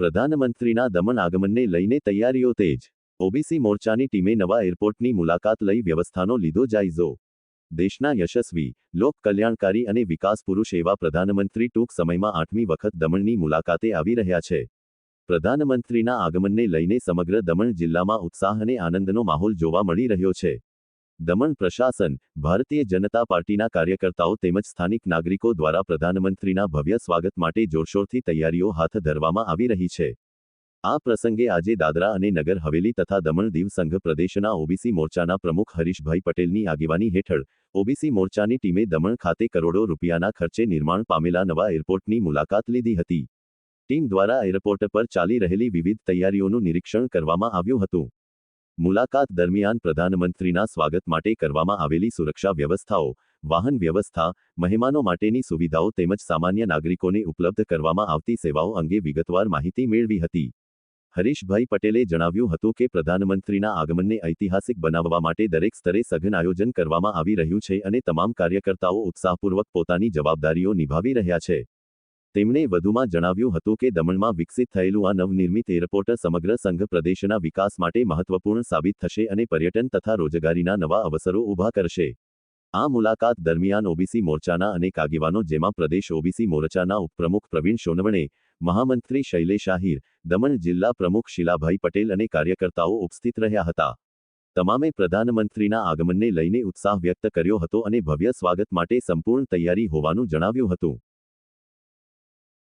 પ્રધાનમંત્રીના દમણ આગમનને લઈને તૈયારીઓ તેજ. ઓબીસી મોરચાની ટીમે નવા એરપોર્ટની મુલાકાત લઈ વ્યવસ્થાનો લીધો જાયજો. દેશના યશસ્વી, લોક કલ્યાણકારી અને વિકાસ પુરુષ એવા પ્રધાનમંત્રી ટૂંક સમયમાં 8મી વખત દમણની મુલાકાતે આવી રહ્યા છે. પ્રધાનમંત્રીના આગમનને લઈને સમગ્ર દમણ જિલ્લામાં ઉત્સાહ અને આનંદનો માહોલ જોવા મળી રહ્યો છે. દમણ પ્રશાસન, ભારતીય જનતા પાર્ટીના કાર્યકર્તાઓ તેમજ સ્થાનિક નાગરિકો દ્વારા પ્રધાનમંત્રીના ભવ્ય સ્વાગત માટે જોરશોરથી તૈયારીઓ હાથ ધરવામાં આવી રહી છે. આ પ્રસંગે આજે દાદરા અને નગર હવેલી તથા દમણ દીવ સંઘ પ્રદેશના ઓબીસી મોરચાના પ્રમુખ હરીશભાઈ પટેલની આગેવાની હેઠળ ઓબીસી મોરચાની ટીમે દમણ ખાતે કરોડો રૂપિયાના ખર્ચે નિર્માણ પામેલા નવા એરપોર્ટની મુલાકાત લીધી હતી. ટીમ દ્વારા એરપોર્ટ પર ચાલી રહેલી વિવિધ તૈયારીઓનું નિરીક્ષણ કરવામાં આવ્યું હતું. મુલાકાત દરમિયાન પ્રધાનમંત્રીના સ્વાગત માટે કરવામાં આવેલી સુરક્ષા વ્યવસ્થાઓ, વાહન વ્યવસ્થા, મહેમાનો માટેની સુવિધાઓ તેમજ સામાન્ય નાગરિકોને ઉપલબ્ધ કરવામાં આવતી સેવાઓ અંગે વિગતવાર માહિતી મેળવી હતી. હરીશભાઈ પટેલે જણાવ્યું હતું કે પ્રધાનમંત્રીના આગમનને ઐતિહાસિક બનાવવા માટે દરેક સ્તરે સઘન આયોજન કરવામાં આવી રહ્યું છે અને તમામ કાર્યકર્તાઓ ઉત્સાહપૂર્વક પોતાની જવાબદારીઓ નિભાવી રહ્યા છે. તેમણે વધુમાં જણાવ્યું હતું કે દમણમાં વિકસિત થયેલું આ નવનિર્મિત એરપોર્ટ સમગ્ર સંઘ પ્રદેશના વિકાસ માટે મહત્વપૂર્ણ સાબિત થશે અને પર્યટન તથા રોજગારીના નવા અવસરો ઊભા કરશે. આ મુલાકાત દરમિયાન ઓબીસી મોરચાના અનેક આગેવાનો જેમાં પ્રદેશ ઓબીસી મોરચાના ઉપપ્રમુખ પ્રવીણ સોનવણે, મહામંત્રી શૈલેષ આહિર, દમણ જિલ્લા પ્રમુખ શીલાભાઈ પટેલ અને કાર્યકર્તાઓ ઉપસ્થિત રહ્યા હતા. તમામે પ્રધાનમંત્રીના આગમનને લઈને ઉત્સાહ વ્યક્ત કર્યો હતો અને ભવ્ય સ્વાગત માટે સંપૂર્ણ તૈયારી હોવાનું જણાવ્યું હતું.